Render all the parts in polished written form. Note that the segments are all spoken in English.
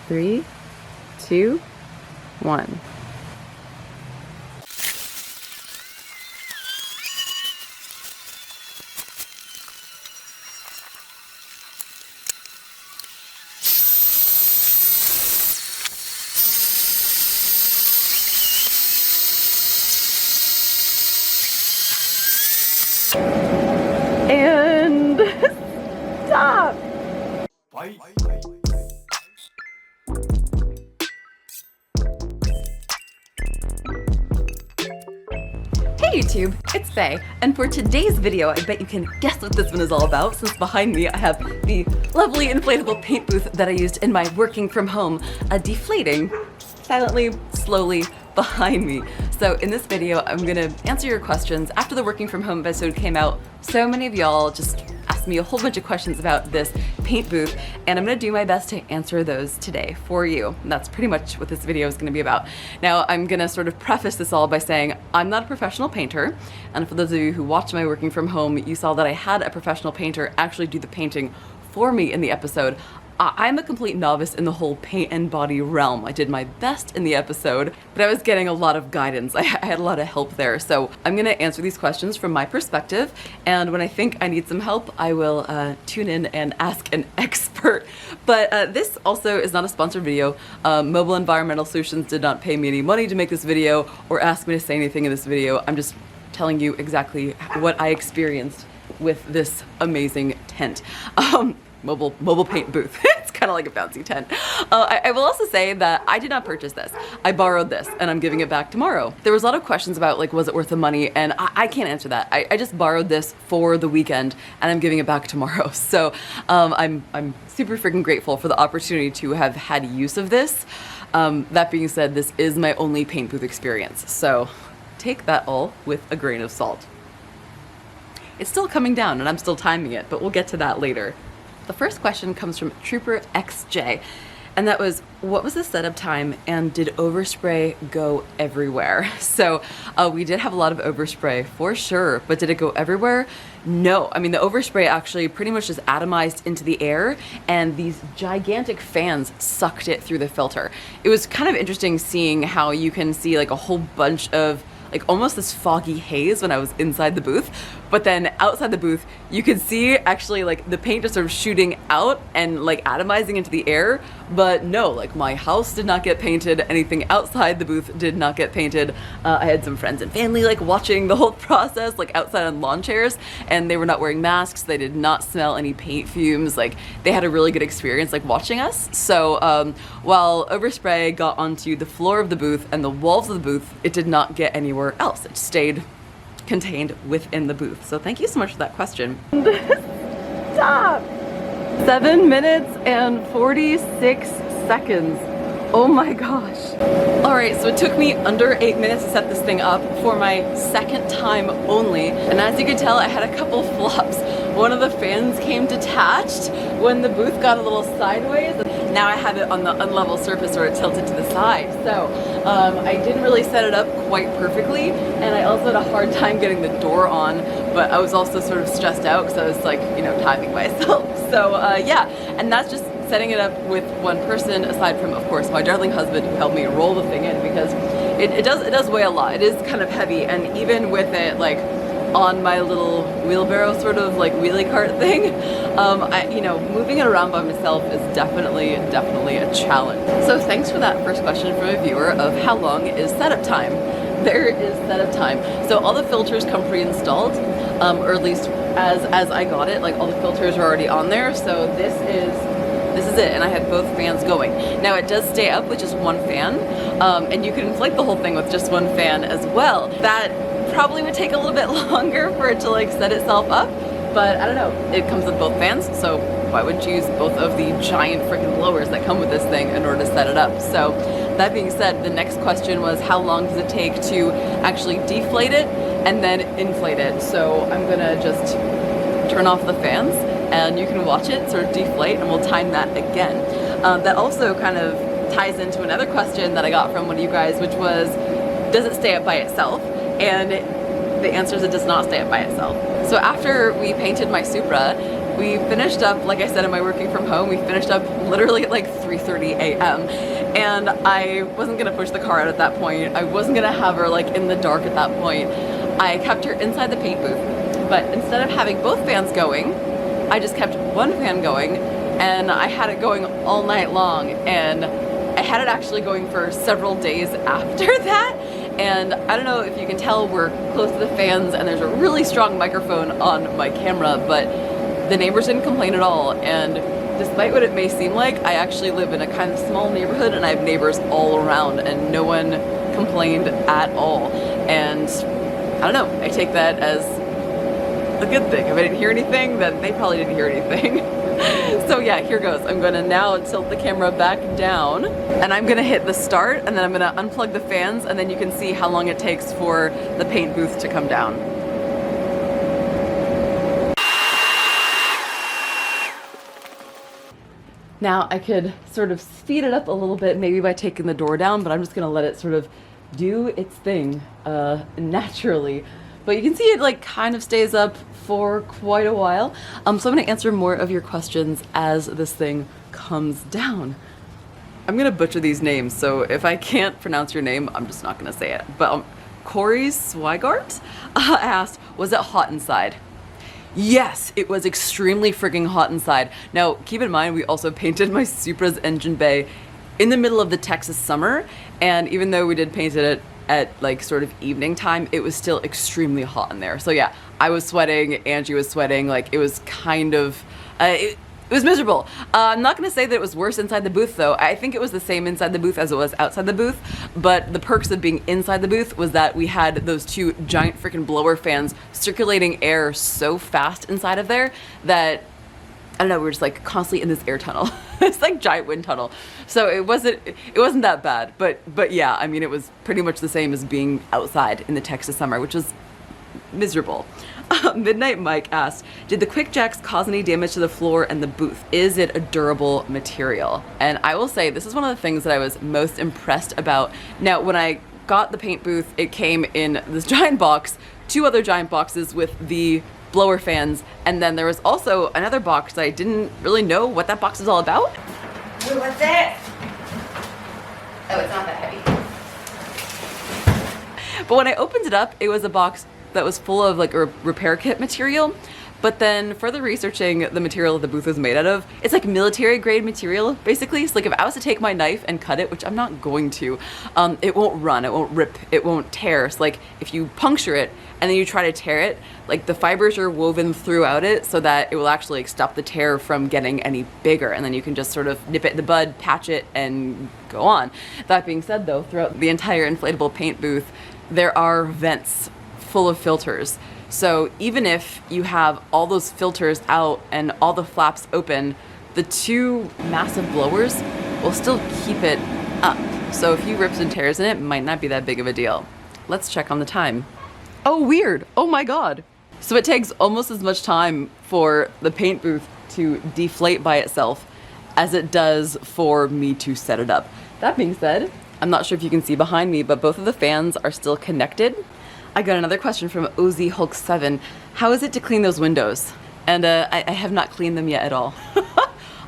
3, 2, 1. And stop! Hey YouTube, it's Faye, and for today's video, I bet you can guess what this one is all about, since behind me I have the lovely inflatable paint booth that I used in my working from home, deflating silently, slowly behind me. So in this video, I'm gonna answer your questions. After the working from home episode came out, so many of y'all just asked me a whole bunch of questions about this paint booth, and I'm gonna do my best to answer those today for you. And that's pretty much what this video is gonna be about. Now, I'm gonna sort of preface this all by saying I'm not a professional painter, and for those of you who watched my working from home, you saw that I had a professional painter actually do the painting for me in the episode. I'm a complete novice in the whole paint and body realm. I did my best in the episode, but I was getting a lot of guidance. I had a lot of help there. So I'm gonna answer these questions from my perspective, and when I think I need some help, I will tune in and ask an expert. But this also is not a sponsored video. Mobile Environmental Solutions did not pay me any money to make this video or ask me to say anything in this video. I'm just telling you exactly what I experienced with this amazing tent. Mobile paint booth. It's kind of like a fancy tent. I will also say that I did not purchase this. I borrowed this and I'm giving it back tomorrow. There was a lot of questions about like, was it worth the money? And I can't answer that. I just borrowed this for the weekend and I'm giving it back tomorrow. So I'm super freaking grateful for the opportunity to have had use of this. That being said, this is my only paint booth experience. So take that all with a grain of salt. It's still coming down and I'm still timing it, but we'll get to that later. The first question comes from Trooper XJ, and that was, what was the setup time and did overspray go everywhere? So we did have a lot of overspray for sure, but did it go everywhere? No. I mean, the overspray actually pretty much just atomized into the air, and these gigantic fans sucked it through the filter. It was kind of interesting seeing how you can see like a whole bunch of like almost this foggy haze when I was inside the booth, but then outside the booth you could see actually like the paint just sort of shooting out and like atomizing into the air. But no, like my house did not get painted, anything outside the booth did not get painted. I had some friends and family like watching the whole process like outside on lawn chairs, and they were not wearing masks, they did not smell any paint fumes, like they had a really good experience like watching us. So while overspray got onto the floor of the booth and the walls of the booth, it did not get anywhere else. It stayed contained within the booth. So thank you so much for that question. Stop! 7 minutes and 46 seconds. Oh my gosh. All right, so it took me under 8 minutes to set this thing up for my second time only. And as you can tell, I had a couple flops. One of the fans came detached when the booth got a little sideways. Now I have it on the unlevel surface where it tilted to the side. So I didn't really set it up quite perfectly, and I also had a hard time getting the door on, but I was also sort of stressed out because I was like, you know, timing myself. So yeah, and that's just setting it up with one person, aside from, of course, my darling husband who helped me roll the thing in, because it does weigh a lot. It is kind of heavy, and even with it like on my little wheelbarrow sort of like wheelie cart thing, you know, moving it around by myself is definitely a challenge. So thanks for that first question from a viewer of how long is setup time. There is setup time. So all the filters come pre-installed, or at least as I got it, like all the filters are already on there. So this is it, and I have both fans going. Now it does stay up with just one fan, and you can inflate the whole thing with just one fan as well. That probably would take a little bit longer for it to like set itself up, but I don't know, it comes with both fans, so why wouldn't you use both of the giant freaking blowers that come with this thing in order to set it up? So that being said, the next question was, how long does it take to actually deflate it and then inflate it? So I'm gonna just turn off the fans and you can watch it sort of deflate, and we'll time that again. That also kind of ties into another question that I got from one of you guys, which was, does it stay up by itself? And the answer is it does not stay up by itself. So after we painted my Supra, we finished up, like I said, in my working from home, we finished up literally at like 3:30 a.m. and I wasn't gonna push the car out at that point. I wasn't gonna have her like in the dark at that point. I kept her inside the paint booth, but instead of having both fans going, I just kept one fan going, and I had it going all night long, and I had it actually going for several days after that. And I don't know if you can tell, we're close to the fans and there's a really strong microphone on my camera, but the neighbors didn't complain at all. And despite what it may seem like, I actually live in a kind of small neighborhood and I have neighbors all around and no one complained at all. And I don't know, I take that as a good thing. If I didn't hear anything, then they probably didn't hear anything. So yeah, here goes. I'm gonna now tilt the camera back down and I'm gonna hit the start and then I'm gonna unplug the fans and then you can see how long it takes for the paint booth to come down. Now I could sort of speed it up a little bit maybe by taking the door down, but I'm just gonna let it sort of do its thing naturally. But you can see it like kind of stays up for quite a while. So I'm gonna answer more of your questions as this thing comes down. I'm gonna butcher these names, so if I can't pronounce your name, I'm just not gonna say it. But Corey Swigart asked, was it hot inside? Yes, it was extremely frigging hot inside. Now, keep in mind, we also painted my Supra's engine bay in the middle of the Texas summer, and even though we did paint it at like sort of evening time, it was still extremely hot in there. So yeah, I was sweating, Angie was sweating, like it was kind of, it was miserable. I'm not gonna say that it was worse inside the booth though. I think it was the same inside the booth as it was outside the booth, but the perks of being inside the booth was that we had those two giant freaking blower fans circulating air so fast inside of there that, I don't know, we were just like constantly in this air tunnel. It's like giant wind tunnel. So it wasn't that bad, but yeah, I mean, it was pretty much the same as being outside in the Texas summer, which was miserable. Midnight Mike asked, did the quick jacks cause any damage to the floor and the booth? Is it a durable material? And I will say, this is one of the things that I was most impressed about. Now, when I got the paint booth, it came in this giant box, two other giant boxes with the blower fans, and then there was also another box that I didn't really know what that box is all about. Wait, what's that? Oh, it's not that heavy. But when I opened it up, it was a box that was full of like a repair kit material. But then further researching the material that the booth was made out of, it's like military grade material, basically. So like if I was to take my knife and cut it, which I'm not going to, it won't run, it won't rip, it won't tear. So like if you puncture it and then you try to tear it, like the fibers are woven throughout it so that it will actually like, stop the tear from getting any bigger. And then you can just sort of nip it in the bud, patch it, and go on. That being said though, throughout the entire inflatable paint booth, there are vents full of filters. So even if you have all those filters out and all the flaps open, the two massive blowers will still keep it up. So if you rips and tears in it, might not be that big of a deal. Let's check on the time. Oh, weird. Oh my God. So it takes almost as much time for the paint booth to deflate by itself as it does for me to set it up. That being said, I'm not sure if you can see behind me, but both of the fans are still connected. I got another question from OZ Hulk 7. How is it to clean those windows? And I have not cleaned them yet at all.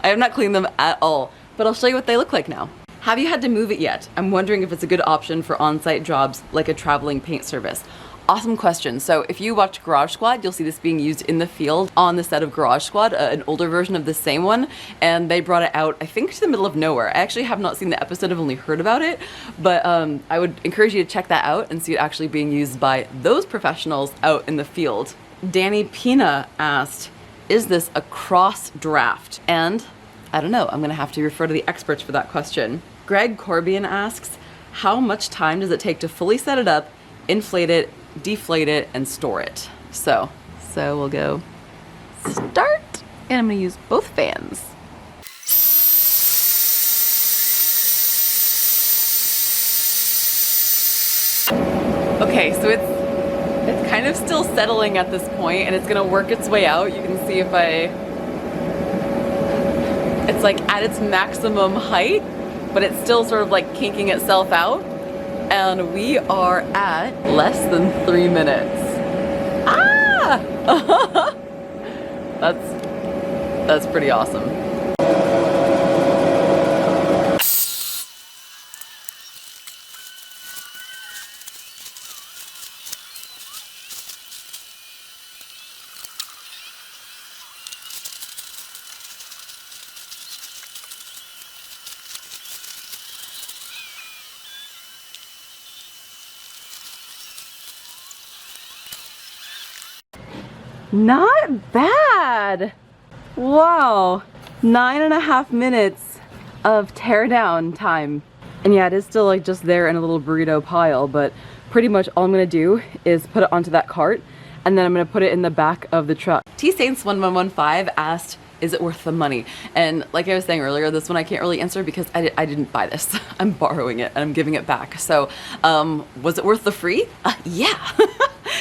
I have not cleaned them at all, but I'll show you what they look like now. Have you had to move it yet? I'm wondering if it's a good option for on-site jobs like a traveling paint service. Awesome question. So if you watch Garage Squad, you'll see this being used in the field on the set of Garage Squad, an older version of the same one, and they brought it out, I think, to the middle of nowhere. I actually have not seen the episode, I've only heard about it, but I would encourage you to check that out and see it actually being used by those professionals out in the field. Danny Pina asked, is this a cross draft? And I don't know, I'm gonna have to refer to the experts for that question. Greg Corbian asks, how much time does it take to fully set it up, inflate it, deflate it, and store it? So we'll go start, and I'm gonna use both fans. Okay, so it's kind of still settling at this point, and it's gonna work its way out. You can see if it's like at its maximum height, but it's still sort of like kinking itself out. And we are at less than 3 minutes. Ah! That's pretty awesome. Not bad. Wow, 9.5 minutes of teardown time. And yeah, it is still like just there in a little burrito pile, but pretty much all I'm gonna do is put it onto that cart, and then I'm gonna put it in the back of the truck. T-Saints1115 asked, is it worth the money? And like I was saying earlier, this one I can't really answer because I didn't buy this. I'm borrowing it and I'm giving it back. So was it worth the free? Yeah.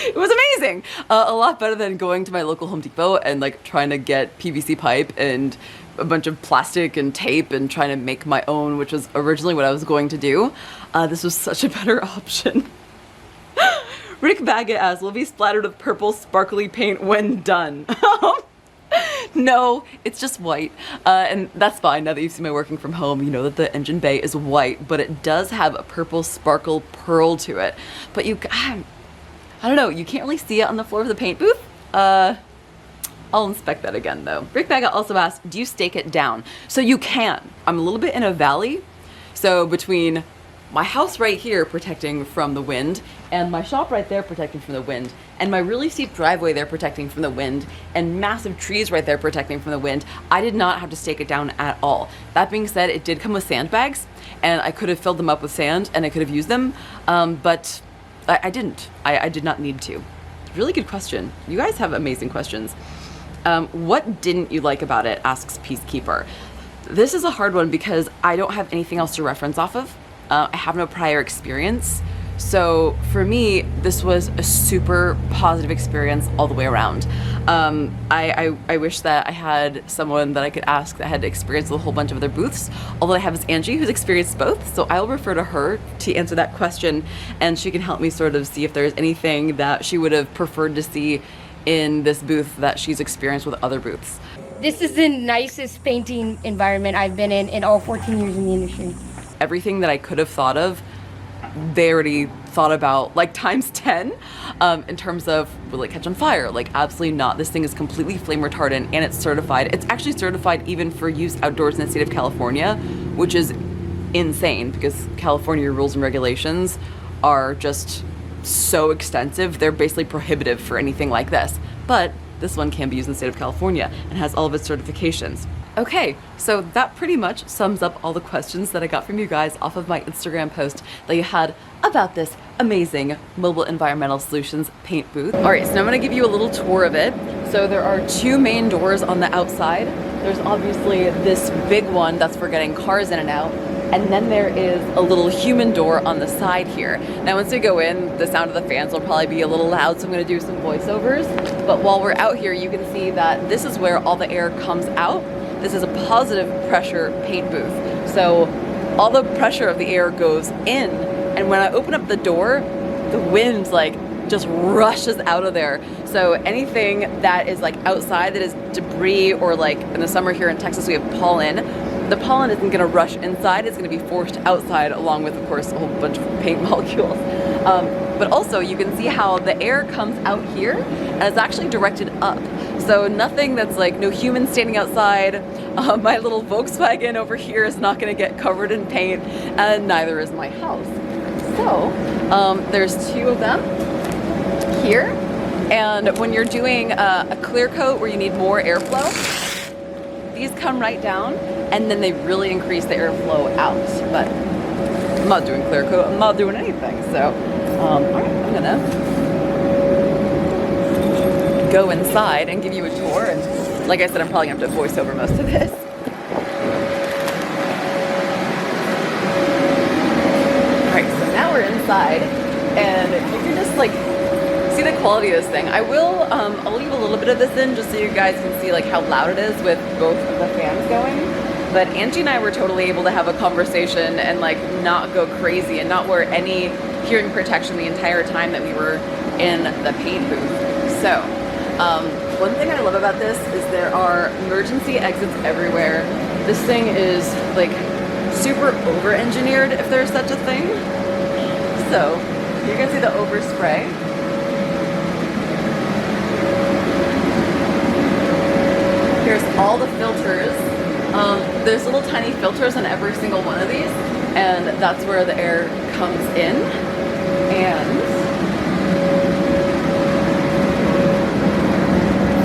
It was amazing. A lot better than going to my local Home Depot and like trying to get PVC pipe and a bunch of plastic and tape and trying to make my own, which was originally what I was going to do. This was such a better option. Rick Baggett asks, will be splattered with purple sparkly paint when done. No, it's just white, and that's fine. Now that you've seen my working from home, you know that the engine bay is white, but it does have a purple sparkle pearl to it. But I don't know, you can't really see it on the floor of the paint booth. I'll inspect that again though. Rick Baggett also asked, do you stake it down? So you can. I'm a little bit in a valley, so between my house right here protecting from the wind, and my shop right there protecting from the wind, and my really steep driveway there protecting from the wind, and massive trees right there protecting from the wind, I did not have to stake it down at all. That being said, it did come with sandbags, and I could have filled them up with sand and I could have used them, but I didn't. I did not need to. Really good question. You guys have amazing questions. What didn't you like about it, asks Peacekeeper. This is a hard one because I don't have anything else to reference off of. I have no prior experience. So for me, this was a super positive experience all the way around. I wish that I had someone that I could ask that had experience with a whole bunch of other booths. All I have is Angie, who's experienced both. So I'll refer to her to answer that question, and she can help me sort of see if there's anything that she would have preferred to see in this booth that she's experienced with other booths. This is the nicest painting environment I've been in all 14 years in the industry. Everything that I could have thought of, they already thought about like times 10 in terms of will it catch on fire? Like absolutely not. This thing is completely flame retardant and it's certified. It's actually certified even for use outdoors in the state of California, which is insane because California rules and regulations are just so extensive. They're basically prohibitive for anything like this. But this one can be used in the state of California and has all of its certifications. Okay, so that pretty much sums up all the questions that I got from you guys off of my Instagram post that you had about this amazing Mobile Environmental Solutions paint booth. All right, so now I'm gonna give you a little tour of it. So there are two main doors on the outside. There's obviously this big one that's for getting cars in and out. And then there is a little human door on the side here. Now once we go in, the sound of the fans will probably be a little loud, so I'm gonna do some voiceovers. But while we're out here, you can see that this is where all the air comes out. This is a positive pressure paint booth. So all the pressure of the air goes in, and when I open up the door, the wind like just rushes out of there. So anything that is like outside that is debris, or like in the summer here in Texas we have pollen, the pollen isn't gonna rush inside, it's gonna be forced outside along with, of course, a whole bunch of paint molecules. But also you can see how the air comes out here and it's actually directed up. So nothing that's like, no human standing outside. My little Volkswagen over here is not gonna get covered in paint, and neither is my house. So there's two of them here. And when you're doing a clear coat where you need more airflow, these come right down and then they really increase the airflow out. But I'm not doing clear coat, I'm not doing anything. So, all right, I'm gonna go inside and give you a tour. And like I said, I'm probably gonna have to voice over most of this. All right, so now we're inside and you can just like see the quality of this thing. I will, I'll leave a little bit of this in just so you guys can see like how loud it is with both of the fans going. But Angie and I were totally able to have a conversation and like not go crazy and not wear any hearing protection the entire time that we were in the paint booth. So, One thing I love about this is there are emergency exits everywhere. This thing is like super over-engineered, if there's such a thing. So you can see the overspray. Here's all the filters. There's little tiny filters on every single one of these, and that's where the air comes in. And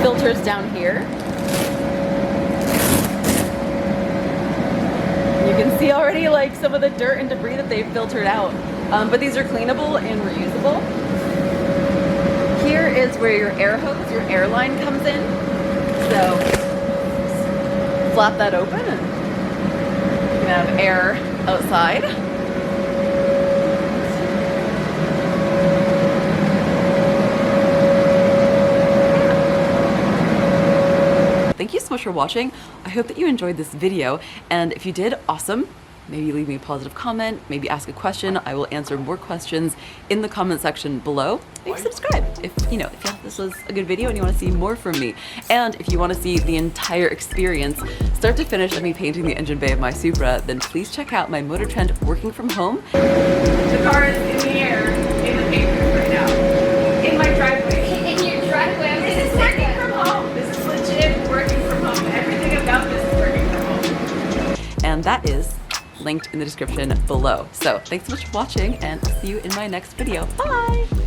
filters down here. You can see already like some of the dirt and debris that they've filtered out. But these are cleanable and reusable. Here is where your air hose, your air line comes in. So flap that open and you can have air outside. Thank you so much for watching. I hope that you enjoyed this video, and if you did, awesome. Maybe leave me a positive comment, maybe ask a question. I will answer more questions in the comment section below. Maybe subscribe if you thought this was a good video and you want to see more from me. And if you want to see the entire experience, start to finish of me painting the engine bay of my Supra, then please check out my Motor Trend working from home. The car is in the air in the paint booth right now. In my driveway. In your driveway. This is working from home. This is legit working from home. Everything about this is working from home. And that is linked in the description below. So thanks so much for watching, and I'll see you in my next video. Bye!